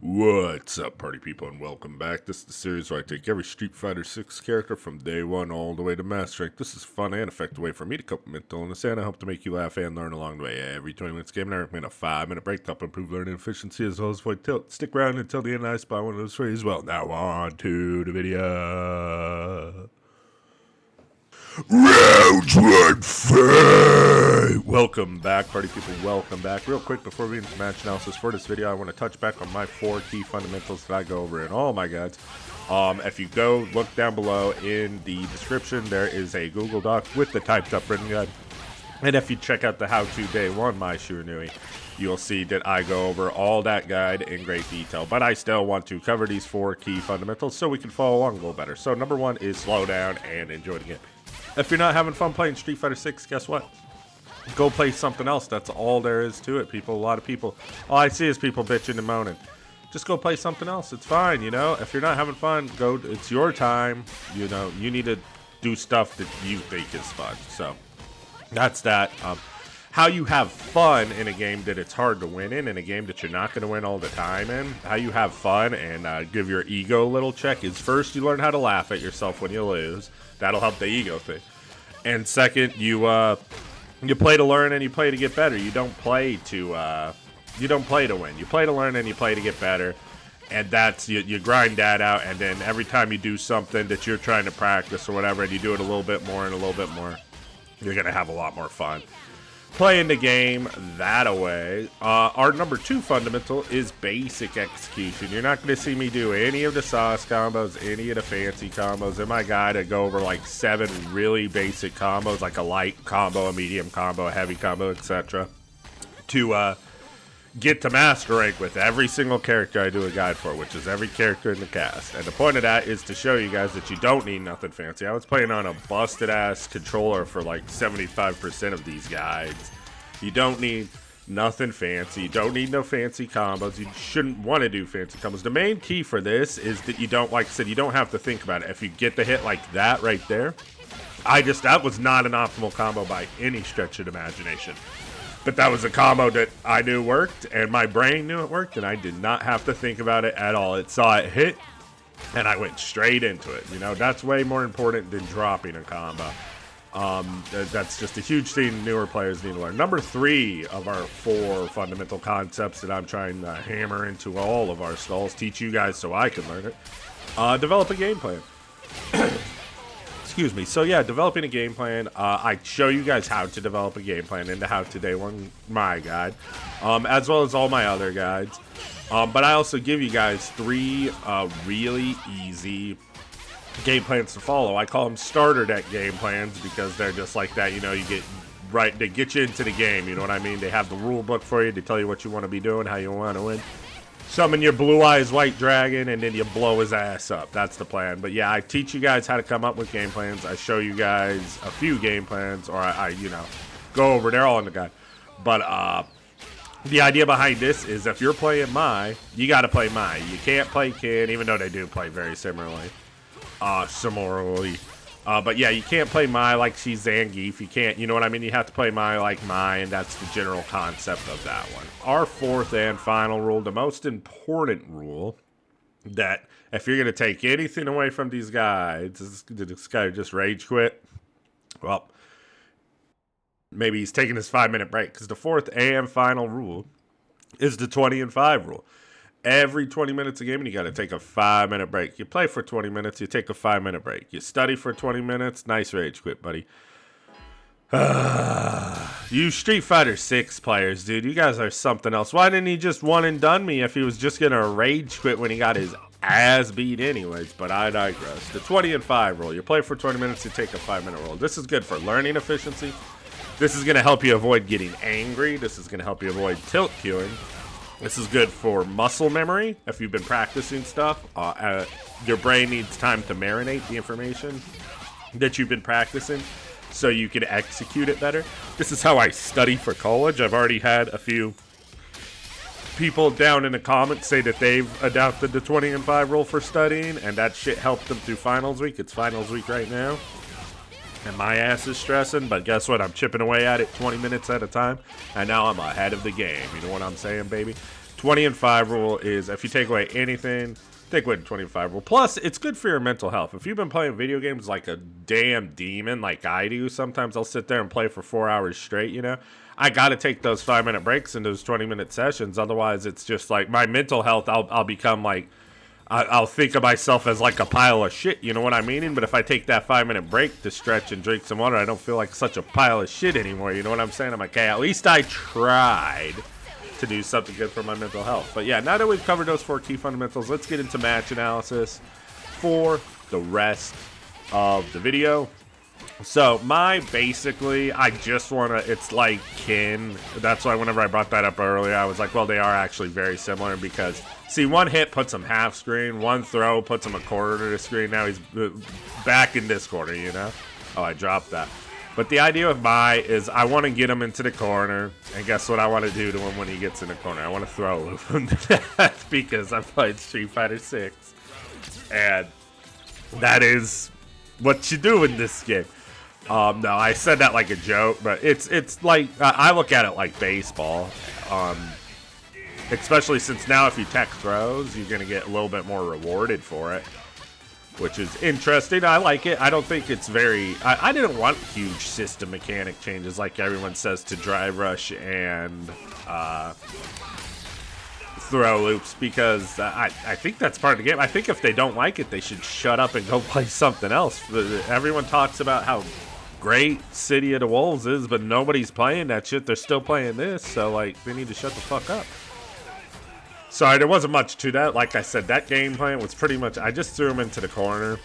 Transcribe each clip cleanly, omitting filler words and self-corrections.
What's up, party people, and welcome back. This is the series where I take every Street Fighter 6 character from day one all the way to Master Rank. This is a fun and effective way for me to cope with mental illness, and I hope to make you laugh and learn along the way. Every 20 minutes game, and I recommend a 5-minute break to help improve learning efficiency as well as avoid tilt. Stick around until the end, and I spy one of those for you as well. Now on to the video. Round one fight! Welcome back, party people, welcome back. Real quick, before we get into match analysis for this video, I want to touch back on my 4 key fundamentals that I go over in all my guides. If you go look down below in the description, there is a Google Doc with the typed up written guide. And if you check out the how-to day 1 Mai Shiranui, you'll see that I go over all that guide in great detail. But I still want to cover these 4 key fundamentals so we can follow along a little better. So number 1 is slow down and enjoy the game. If you're not having fun playing Street Fighter 6, guess what? Go play something else. That's all there is to it, people. A lot of people, all I see is people bitching and moaning. Just go play something else. It's fine, you know? If you're not having fun, go. It's your time. You know, you need to do stuff that you think is fun. So that's that. How you have fun in a game that it's hard to win in a game that you're not going to win all the time in. How you have fun and give your ego a little check is first you learn how to laugh at yourself when you lose. That'll help the ego thing. And second, you play to learn and you play to get better. You don't play to win. You play to learn and you play to get better. And that's you grind that out, and then every time you do something that you're trying to practice or whatever, and you do it a little bit more and a little bit more, you're gonna have a lot more fun playing the game that way. Our number 2 fundamental is basic execution. You're not going to see me do any of the sauce combos, any of the fancy combos. In my guide, I go over like 7 really basic combos, like a light combo, a medium combo, a heavy combo, etc. to get to master rank with every single character I do a guide for, which is every character in the cast. And the point of that is to show you guys that you don't need nothing fancy. I was playing on a busted ass controller for like 75% of these guides. You don't need nothing fancy. You don't need no fancy combos. You shouldn't want to do fancy combos. The main key for this is that you don't, like I said, you don't have to think about it. If you get the hit like that right there, that was not an optimal combo by any stretch of the imagination. But that was a combo that I knew worked, and my brain knew it worked, and I did not have to think about it at all. It saw it hit, and I went straight into it. You know, that's way more important than dropping a combo. That's just a huge thing newer players need to learn. Number 3 of our 4 fundamental concepts that I'm trying to hammer into all of our stalls, teach you guys so I can learn it. Develop a game plan. Excuse me. So yeah, developing a game plan. I show you guys how to develop a game plan in the How to Day 1 My guide, as well as all my other guides. But I also give you guys 3 really easy game plans to follow. I call them starter deck game plans because they're just like that. You know, they get you into the game. You know what I mean? They have the rule book for you. They tell you what you want to be doing, how you want to win. Summon your blue eyes white dragon, and then you blow his ass up. That's the plan. But yeah, I teach you guys how to come up with game plans. I show you guys a few game plans, or I go over. They're all in the guide. But the idea behind this is if you're playing Mai, you got to play Mai. You can't play Kin, even though they do play very similarly. But yeah, you can't play Mai like she's Zangief. You can't, you know what I mean? You have to play Mai like Mai, and that's the general concept of that one. Our 4th and final rule, the most important rule, that if you're going to take anything away from these guides, this guy just rage quit, well, maybe he's taking his 5-minute break, because the 4th and final rule is the 20 and 5 rule. Every 20 minutes a game, and you got to take a 5-minute break. You play for 20 minutes, you take a 5-minute break. You study for 20 minutes, nice rage quit, buddy. You Street Fighter 6 players, dude, you guys are something else. Why didn't he just one and done me if he was just going to rage quit when he got his ass beat anyways? But I digress. The 20 and 5 rule. You play for 20 minutes, you take a 5-minute roll. This is good for learning efficiency. This is going to help you avoid getting angry. This is going to help you avoid tilt queuing. This is good for muscle memory. If you've been practicing stuff, your brain needs time to marinate the information that you've been practicing so you can execute it better. This is how I study for college. I've already had a few people down in the comments say that they've adopted the 20 and 5 rule for studying, and that shit helped them through finals week. It's finals week right now. and my ass is stressing, but guess what? I'm chipping away at it 20 minutes at a time, and now I'm ahead of the game. You know what I'm saying, baby? 20 and 5 rule is if you take away anything, take away the 20 and 5 rule. Plus, it's good for your mental health. If you've been playing video games like a damn demon, like I do, sometimes I'll sit there and play for 4 hours straight, you know? I got to take those 5-minute breaks in those 20-minute sessions. Otherwise, it's just like my mental health, I'll become like, I'll think of myself as like a pile of shit, you know what I mean? But if I take that 5-minute break to stretch and drink some water, I don't feel like such a pile of shit anymore, you know what I'm saying? I'm like, hey, at least I tried to do something good for my mental health. But yeah, now that we've covered those 4 key fundamentals, let's get into match analysis for the rest of the video. So basically, I just want to, it's like kin. That's why whenever I brought that up earlier, I was like, well, they are actually very similar because, see, one hit puts him half screen, one throw puts him a quarter to the screen. Now he's back in this corner, you know? Oh, I dropped that. But the idea of Mai is I want to get him into the corner, and guess what I want to do to him when he gets in the corner? I want to throw loop him to death because I played Street Fighter 6. And that is what you do in this game. No, I said that like a joke, but it's like, I look at it like baseball. Especially since now if you tech throws, you're going to get a little bit more rewarded for it, which is interesting. I like it. I don't think it's very, I didn't want huge system mechanic changes like everyone says to drive rush and throw loops, because I think that's part of the game. I think if they don't like it, they should shut up and go play something else. Everyone talks about how great City of the Wolves is, but nobody's playing that shit. They're still playing this, so like they need to shut the fuck up. Sorry, there wasn't much to that. Like I said, that game plan was pretty much, I just threw him into the corner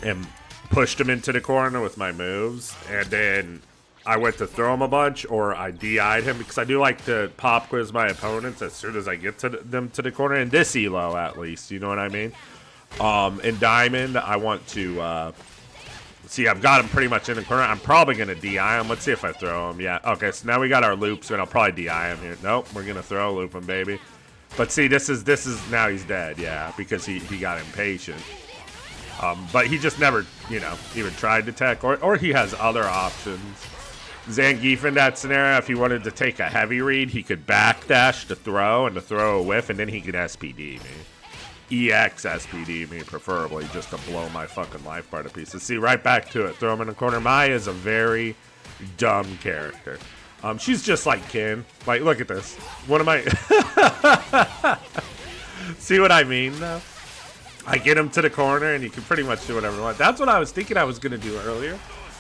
and pushed him into the corner with my moves, and then I went to throw him a bunch, or I DI'd him, because I do like to pop quiz my opponents as soon as I get to them to the corner, in this elo at least, you know what I mean? In Diamond, I want to, see, I've got him pretty much in the corner. I'm probably going to DI him. Let's see if I throw him. Yeah, okay, so now we got our loops, and I'll probably DI him here. Nope, we're going to throw loop him, baby. But see, this is now he's dead, yeah, because he got impatient. But he just never, you know, even tried to tech, or he has other options. Zangief in that scenario, if he wanted to take a heavy read, he could backdash to throw and to throw a whiff, and then he could SPD me. EX SPD me, preferably, just to blow my fucking life bar to pieces. See, right back to it. Throw him in the corner. Mai is a very dumb character. She's just like Kin. Like, look at this. What am I... See what I mean, though? I get him to the corner, and you can pretty much do whatever you want. That's what I was thinking I was going to do earlier,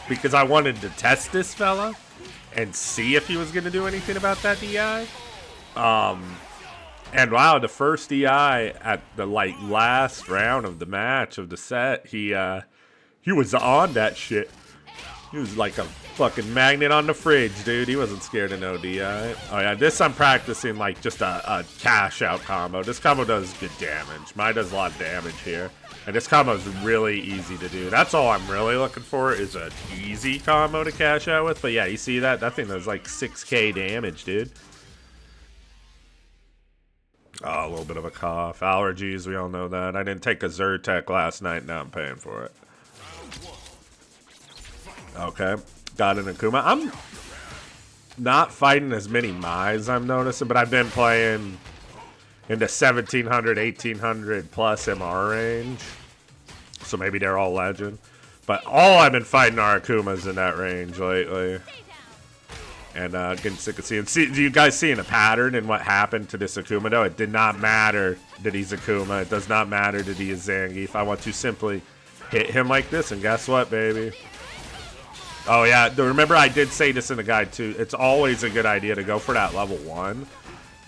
because I wanted to test this fella and see if he was going to do anything about that DI. And wow, the first DI at the last round of the match of the set, he was on that shit. He was like a fucking magnet on the fridge, dude. He wasn't scared of no DI. Oh yeah, this I'm practicing like just a cash out combo. This combo does good damage. Mai does a lot of damage here. And this combo is really easy to do. That's all I'm really looking for, is an easy combo to cash out with. But yeah, you see that? That thing does like 6k damage, dude. Oh, a little bit of a cough. Allergies, we all know that. I didn't take a Zyrtec last night, now I'm paying for it. Okay, got an Akuma. I'm not fighting as many Mais, I'm noticing, but I've been playing in the 1700, 1800 plus MR range. So maybe they're all legend. But all I've been fighting are Akumas in that range lately. And getting sick of seeing. Do you guys seeing a pattern in what happened to this Akuma though? It did not matter that he's Akuma. It does not matter that he is Zangief. I want to simply hit him like this, and guess what, baby? Oh yeah, remember I did say this in the guide too. It's always a good idea to go for that level 1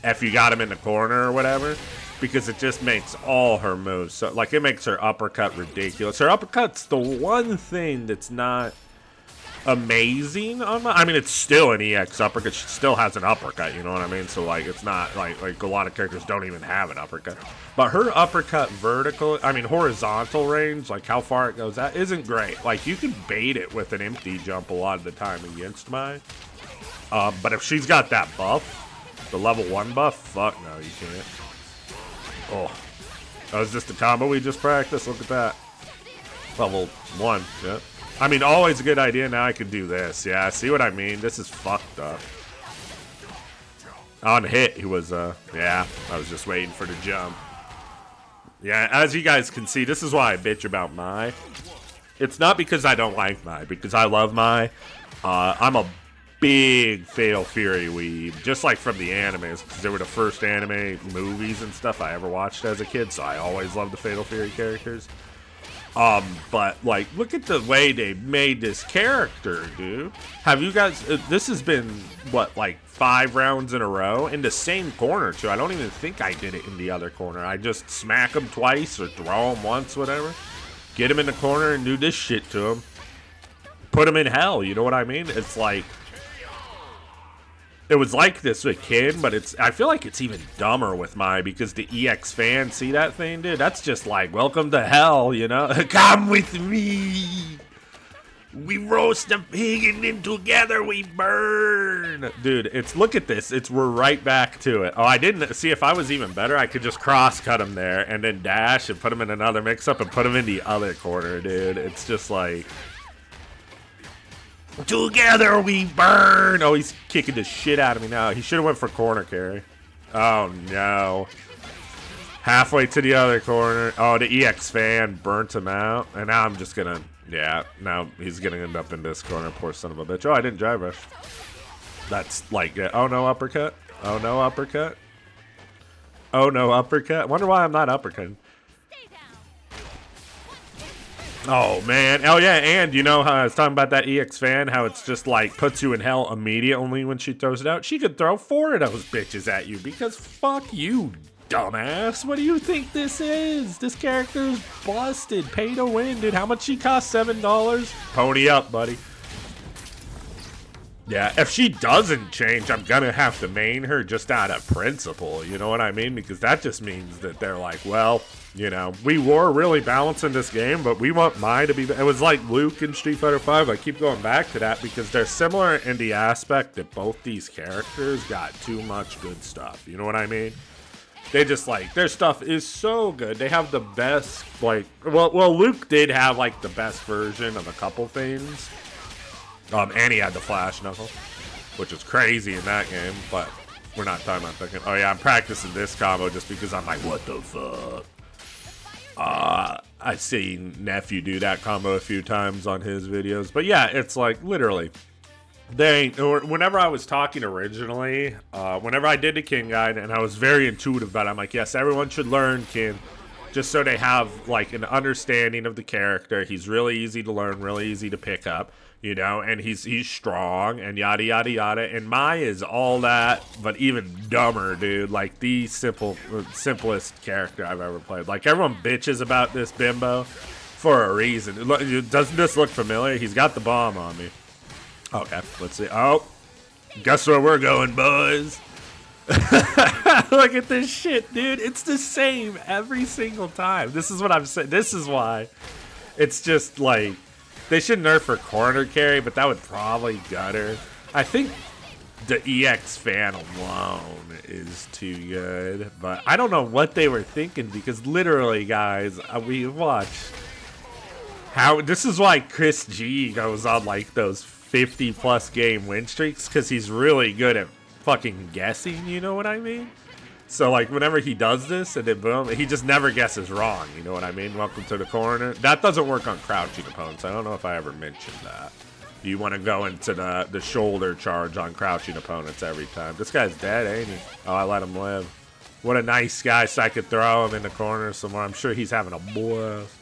if you got him in the corner or whatever, because it just makes all her moves. So like, it makes her uppercut ridiculous. Her uppercut's the one thing that's not amazing on I mean, it's still an EX uppercut. She still has an uppercut, you know what I mean? So like, it's not like a lot of characters don't even have an uppercut. But her uppercut horizontal range, like how far it goes, that isn't great. Like, you can bait it with an empty jump a lot of the time against Mai. But if she's got that buff, the level 1 buff, fuck no, you can't. Oh, that was just a combo we just practiced. Look at that. Level 1, yeah. I mean, always a good idea. Now I can do this. Yeah, see what I mean? This is fucked up. On hit, he was, yeah, I was just waiting for the jump. Yeah, as you guys can see, this is why I bitch about Mai. It's not because I don't like Mai, because I love Mai. I'm a big Fatal Fury weeb, just like from the animes, because they were the first anime movies and stuff I ever watched as a kid, so I always loved the Fatal Fury characters. But, like, look at the way they made this character, dude. Have you guys, this has been, what, like, 5 rounds in a row? In the same corner, too. I don't even think I did it in the other corner. I just smack him twice or throw him once, whatever. Get him in the corner and do this shit to him. Put him in hell, you know what I mean? It's like, it was like this with Kin, but I feel like it's even dumber with Mai, because the EX fan, see that thing, dude? That's just like, welcome to hell, you know? Come with me! We roast the pig and then together we burn! Dude, look at this. We're right back to it. Oh, I didn't see. If I was even better, I could just cross-cut him there and then dash and put him in another mix-up and put him in the other corner, dude. It's just like, together we burn! Oh, he's kicking the shit out of me now. He should have went for corner carry. Oh, no. Halfway to the other corner. Oh, the EX fan burnt him out. And now I'm just gonna, yeah, now he's gonna end up in this corner. Poor son of a bitch. Oh, I didn't drive rush. That's like, oh, no uppercut. Oh, no uppercut. Oh, no uppercut. I wonder why I'm not uppercutting. Oh, man. Oh, yeah, and you know how I was talking about that EX fan, how it's just, like, puts you in hell immediately when she throws it out? She could throw 4 of those bitches at you, because fuck you, dumbass. What do you think this is? This character's busted. Pay to win, dude. How much she cost? $7? Pony up, buddy. Yeah, if she doesn't change, I'm gonna have to main her just out of principle, you know what I mean? Because that just means that they're like, well, you know, we were really balancing this game, but we want Mai to be... It was like Luke in Street Fighter V. I keep going back to that because they're similar in the aspect that both these characters got too much good stuff, you know what I mean? They just, like, their stuff is so good. They have the best, like... Well, Luke did have, like, the best version of a couple things. And he had the Flash Knuckle, which is crazy in that game, but we're not talking about that game. Oh, yeah, I'm practicing this combo just because I'm like, what the fuck? I've seen Nephew do that combo a few times on his videos. But, yeah, it's like, literally, whenever I was talking originally, whenever I did the Kin guide, and I was very intuitive about it, I'm like, yes, everyone should learn Kin, just so they have, like, an understanding of the character. He's really easy to learn, really easy to pick up. You know, and he's strong and yada yada yada. And Mai is all that, but even dumber, dude. Like the simplest character I've ever played. Like everyone bitches about this bimbo for a reason. Doesn't this look familiar? He's got the bomb on me. Okay, let's see. Oh, guess where we're going, boys? Look at this shit, dude. It's the same every single time. This is what I'm saying. This is why it's just like. They should nerf her corner carry, but that would probably gut her. I think the EX fan alone is too good, but I don't know what they were thinking because literally, guys, we watched how this is why Chris G goes on like those 50+ game win streaks because he's really good at fucking guessing. You know what I mean? So, like, whenever he does this, and then boom, he just never guesses wrong, you know what I mean? Welcome to the corner. That doesn't work on crouching opponents. I don't know if I ever mentioned that. You want to go into the shoulder charge on crouching opponents every time. This guy's dead, ain't he? Oh, I let him live. What a nice guy, so I could throw him in the corner somewhere. I'm sure he's having a blast.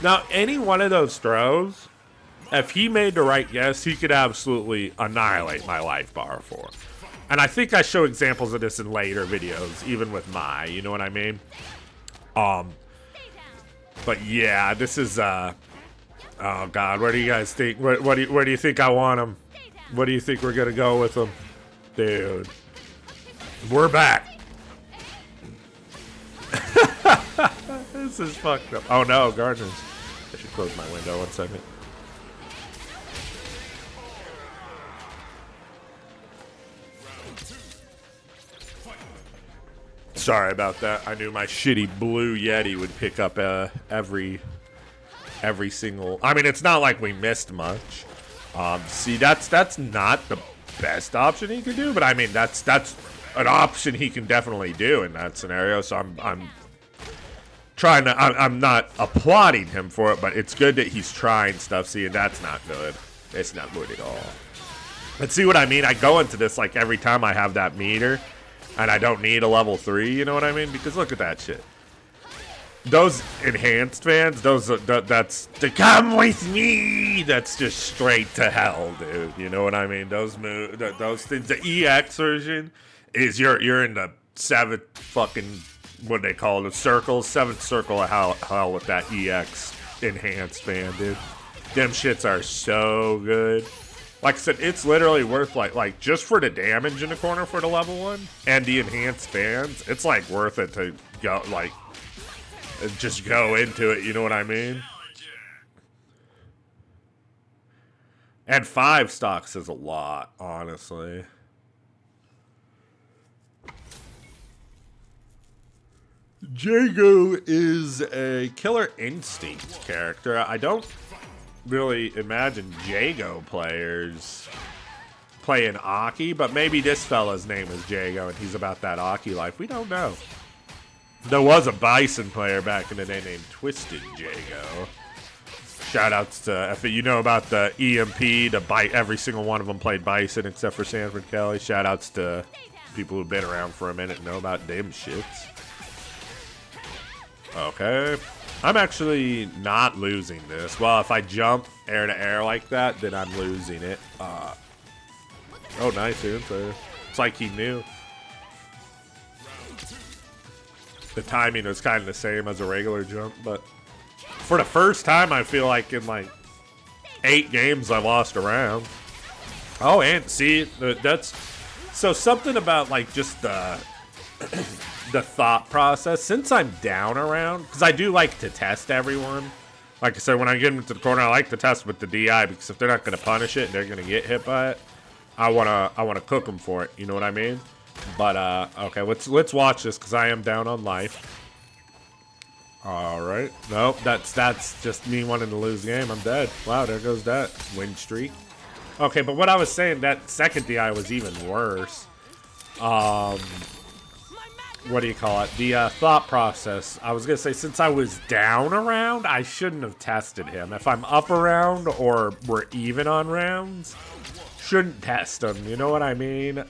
Now, any one of those throws, if he made the right guess, he could absolutely annihilate my life bar for. And I think I show examples of this in later videos, even with Mai, you know what I mean? But yeah, this is, oh God, where do you guys think, where do you think I want him? What do you think we're gonna go with him? Dude, we're back. This is fucked up. Oh no, gardeners. I should close my window 1 second. Sorry about that. I knew my shitty blue Yeti would pick up every single. I mean, it's not like we missed much. See, that's not the best option he could do, but I mean, that's an option he can definitely do in that scenario. So I'm trying to. I'm not applauding him for it, but it's good that he's trying stuff. See, and that's not good. It's not good at all. But see what I mean? I go into this like every time I have that meter, and I don't need a level 3. You know what I mean? Because look at that shit. Those enhanced fans, that's to come with me. That's just straight to hell, dude. You know what I mean? Those things. The EX version is you're in the 7th fucking, what do they call it? Circles, 7th circle of hell with that EX enhanced fan, dude. Them shits are so good. Like I said, it's literally worth like just for the damage in the corner for the level 1 and the enhanced fans. It's like worth it to go like. Just go into it, you know what I mean? And 5 stocks is a lot, honestly. Jago is a Killer Instinct character. I don't really imagine Jago players playing Aki, but maybe this fella's name is Jago and he's about that Aki life. We don't know. There was a Bison player back in the day named Twisted Jago. Shoutouts to, if you know about the EMP, every single one of them played Bison except for Sanford Kelly. Shoutouts to people who've been around for a minute and know about them shits. Okay. I'm actually not losing this. Well, if I jump air to air like that, then I'm losing it. Oh, nice answer. It's like he knew. The timing was kind of the same as a regular jump, but for the first time, I feel like in like 8 games I lost a round. Oh, and see, that's so something about like just the thought process. Since I'm down around, because I do like to test everyone. Like I said, when I get into the corner, I like to test with the DI because if they're not going to punish it and they're going to get hit by it, I wanna cook them for it. You know what I mean? But okay, let's watch this because I am down on life. All right, nope, that's just me wanting to lose the game. I'm dead. Wow, there goes that win streak. Okay, but what I was saying, that second DI was even worse. What do you call it? The thought process. I was gonna say since I was down a round, I shouldn't have tested him. If I'm up around or we're even on rounds, shouldn't test him. You know what I mean?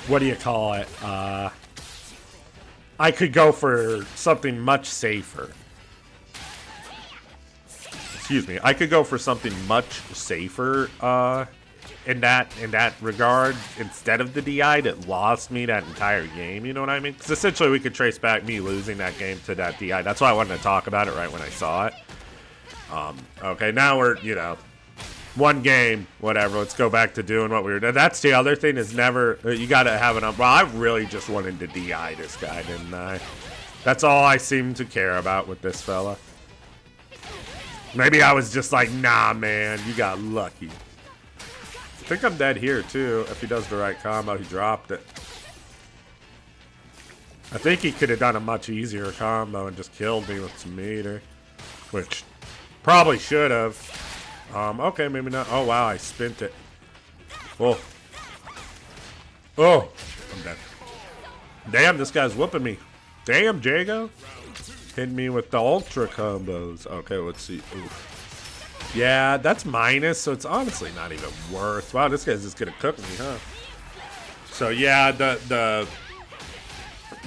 What do you call it? I could go for something much safer. Excuse me. I could go for something much safer in that regard instead of the DI that lost me that entire game. You know what I mean? Because essentially we could trace back me losing that game to that DI. That's why I wanted to talk about it right when I saw it. Okay, now we're, you know, one game, whatever. Let's go back to doing what we were doing. That's the other thing is never, you got to have an well, I really just wanted to DI this guy, didn't I? That's all I seem to care about with this fella. Maybe I was just like, nah, man, you got lucky. I think I'm dead here, too. If he does the right combo, he dropped it. I think he could have done a much easier combo and just killed me with some meter, which probably should have. Okay, maybe not. Oh, wow, I spent it. Oh. Oh, I'm dead. Damn, this guy's whooping me. Damn, Jago. Hitting me with the ultra combos. Okay, let's see. Oof. Yeah, that's minus, so it's honestly not even worth. Wow, this guy's just gonna cook me, huh? So, yeah, the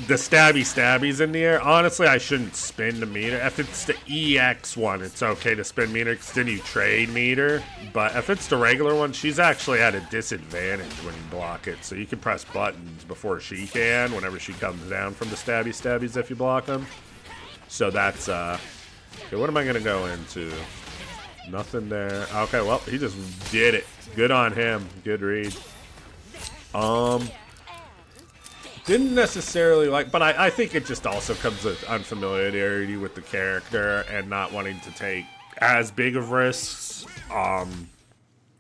stabbies in the air. Honestly, I shouldn't spin the meter. If it's the EX one, it's okay to spin meter because then you trade meter. But if it's the regular one, she's actually at a disadvantage when you block it. So you can press buttons before she can whenever she comes down from the stabbies if you block them. So that's, okay, what am I going to go into? Nothing there. Okay, well, he just did it. Good on him. Good read. Didn't necessarily like, but I think it just also comes with unfamiliarity with the character and not wanting to take as big of risks.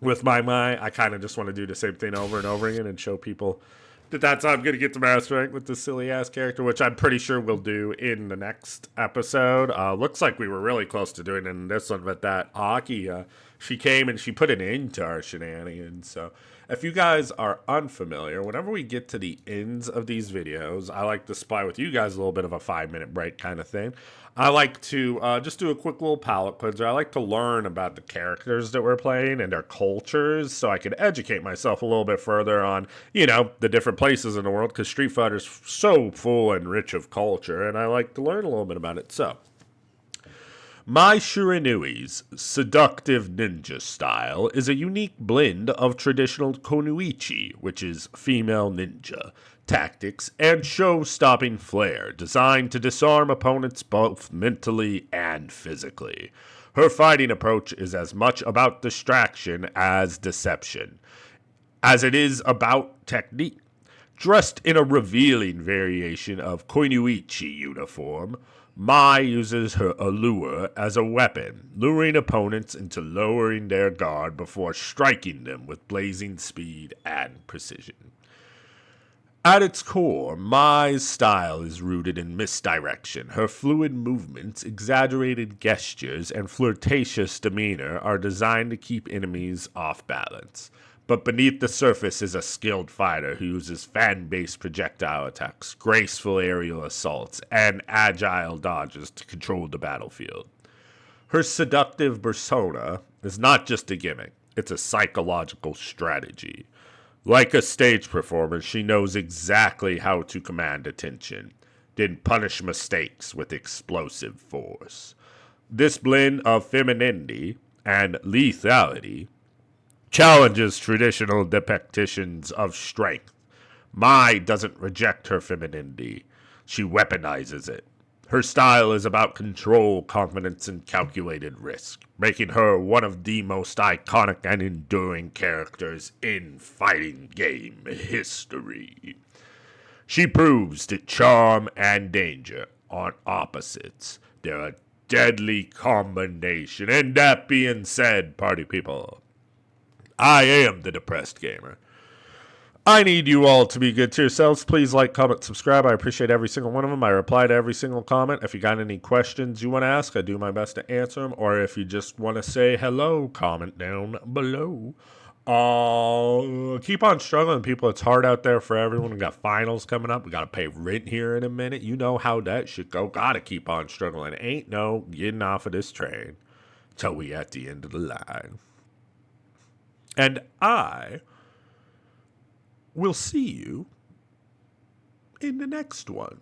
With Mai, I kind of just want to do the same thing over and over again and show people that that's how I'm going to get to master rank with this silly-ass character, which I'm pretty sure we'll do in the next episode. Looks like we were really close to doing it in this one, but that Aki, she came and she put an end to our shenanigans, so... If you guys are unfamiliar, whenever we get to the ends of these videos, I like to supply with you guys a little bit of a 5-minute break kind of thing. I like to just do a quick little palate cleanser. I like to learn about the characters that we're playing and their cultures so I can educate myself a little bit further on, the different places in the world, because Street Fighter's so full and rich of culture, and I like to learn a little bit about it. So, Mai Shiranui's seductive ninja style is a unique blend of traditional konuichi, which is female ninja, tactics, and show-stopping flair designed to disarm opponents both mentally and physically. Her fighting approach is as much about distraction as deception, as it is about technique. Dressed in a revealing variation of koinuichi uniform, Mai uses her allure as a weapon, luring opponents into lowering their guard before striking them with blazing speed and precision. At its core, Mai's style is rooted in misdirection. Her fluid movements, exaggerated gestures, and flirtatious demeanor are designed to keep enemies off balance. But beneath the surface is a skilled fighter who uses fan-based projectile attacks, graceful aerial assaults, and agile dodges to control the battlefield. Her seductive persona is not just a gimmick, it's a psychological strategy. Like a stage performer, she knows exactly how to command attention, then punish mistakes with explosive force. This blend of femininity and lethality challenges traditional depictions of strength. Mai doesn't reject her femininity, she weaponizes it. Her style is about control, confidence, and calculated risk, making her one of the most iconic and enduring characters in fighting game history. She proves that charm and danger aren't opposites. They're a deadly combination. And that being said, party people, I am the depressed gamer. I need you all to be good to yourselves. Please like, comment, subscribe. I appreciate every single one of them. I reply to every single comment. If you got any questions you want to ask, I do my best to answer them. Or if you just want to say hello, comment down below. Keep on struggling, people. It's hard out there for everyone. We got finals coming up. We got to pay rent here in a minute. You know how that should go. Got to keep on struggling. Ain't no getting off of this train till we at the end of the line. And I will see you in the next one.